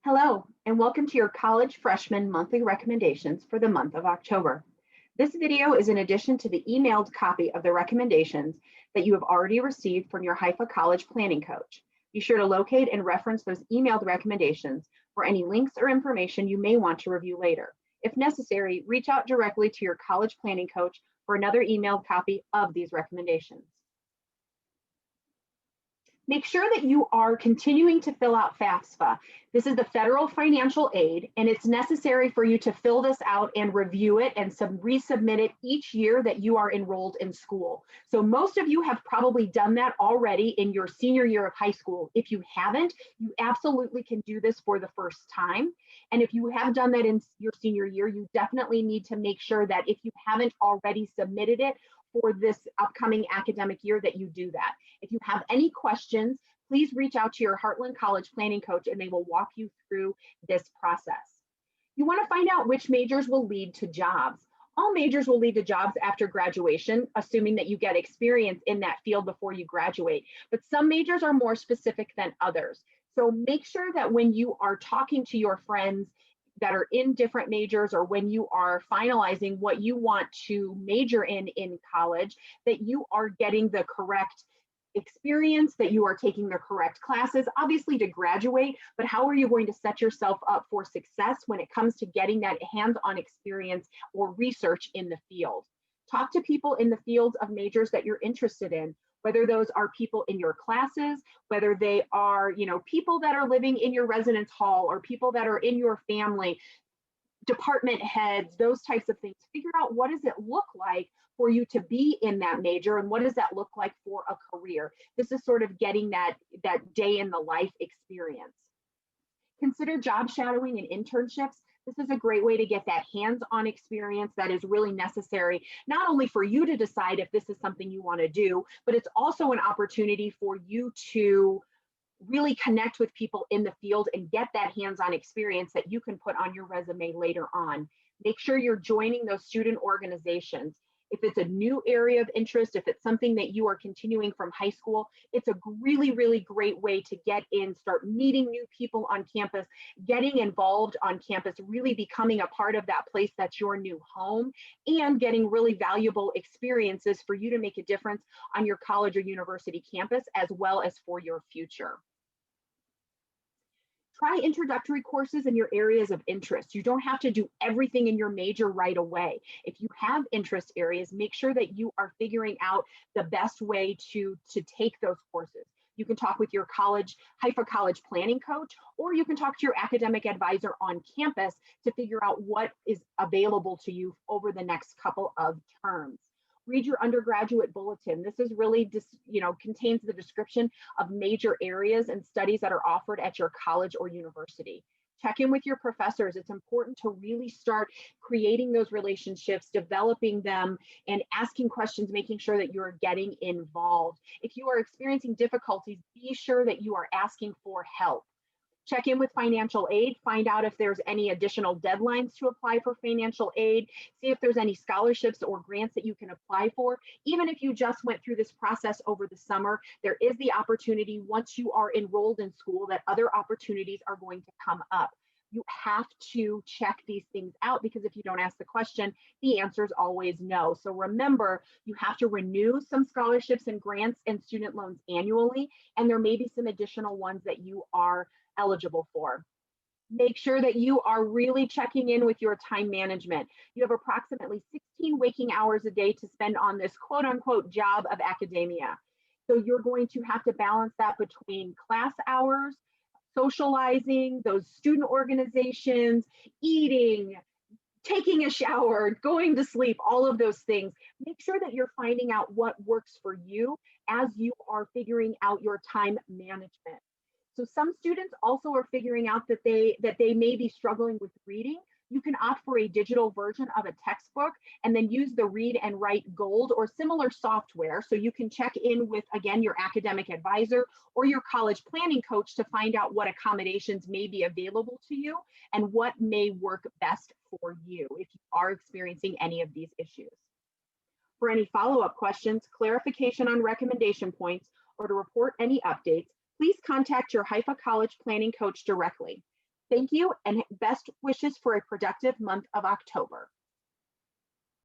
Hello, and welcome to your College Freshman Monthly Recommendations for the month of October. This video is in addition to the emailed copy of the recommendations that you have already received from your Haifa College Planning Coach. Be sure to locate and reference those emailed recommendations for any links or information you may want to review later. If necessary, reach out directly to your College Planning Coach for another emailed copy of these recommendations. Make sure that you are continuing to fill out FAFSA. This is the federal financial aid, and it's necessary for you to fill this out and review it and resubmit it each year that you are enrolled in school. So most of you have probably done that already in your senior year of high school. If you haven't, you absolutely can do this for the first time. And if you have done that in your senior year, you definitely need to make sure that if you haven't already submitted it for this upcoming academic year, that you do that. If you have any questions, please reach out to your Heartland College Planning Coach and they will walk you through this process. You want to find out which majors will lead to jobs. All majors will lead to jobs after graduation, assuming that you get experience in that field before you graduate. But some majors are more specific than others. So make sure that when you are talking to your friends that are in different majors, or when you are finalizing what you want to major in college, that you are getting the correct experience, that you are taking the correct classes, obviously to graduate, but how are you going to set yourself up for success when it comes to getting that hands-on experience or research in the field? Talk to people in the fields of majors that you're interested in, whether those are people in your classes, whether they are, people that are living in your residence hall or people that are in your family, department heads, those types of things. Figure out what does it look like for you to be in that major and what does that look like for a career. This is sort of getting that day in the life experience. Consider job shadowing and internships. This is a great way to get that hands-on experience that is really necessary, not only for you to decide if this is something you want to do, but it's also an opportunity for you to really connect with people in the field and get that hands-on experience that you can put on your resume later on. Make sure you're joining those student organizations. If it's a new area of interest, if it's something that you are continuing from high school, it's a really, really great way to get in, start meeting new people on campus, getting involved on campus, really becoming a part of that place that's your new home, and getting really valuable experiences for you to make a difference on your college or university campus, as well as for your future. Try introductory courses in your areas of interest. You don't have to do everything in your major right away. If you have interest areas, make sure that you are figuring out the best way to take those courses. You can talk with your Haifa College Planning Coach, or you can talk to your academic advisor on campus to figure out what is available to you over the next couple of terms. Read your undergraduate bulletin. This is really contains the description of major areas and studies that are offered at your college or university. Check in with your professors. It's important to really start creating those relationships, developing them, and asking questions, making sure that you're getting involved. If you are experiencing difficulties, be sure that you are asking for help. Check in with financial aid, find out if there's any additional deadlines to apply for financial aid, see if there's any scholarships or grants that you can apply for. Even if you just went through this process over the summer, there is the opportunity once you are enrolled in school that other opportunities are going to come up. You have to check these things out, because if you don't ask the question, the answer is always no. So remember, you have to renew some scholarships and grants and student loans annually, and there may be some additional ones that you are eligible for. Make sure that you are really checking in with your time management. You have approximately 16 waking hours a day to spend on this quote unquote job of academia. So you're going to have to balance that between class hours, socializing, those student organizations, eating, taking a shower, going to sleep, all of those things. Make sure that you're finding out what works for you as you are figuring out your time management. So some students also are figuring out that they may be struggling with reading. You can opt for a digital version of a textbook and then use the Read and Write Gold or similar software. So you can check in with, again, your academic advisor or your college planning coach to find out what accommodations may be available to you and what may work best for you if you are experiencing any of these issues. For any follow-up questions, clarification on recommendation points, or to report any updates, please contact your Haifa College Planning Coach directly. Thank you and best wishes for a productive month of October.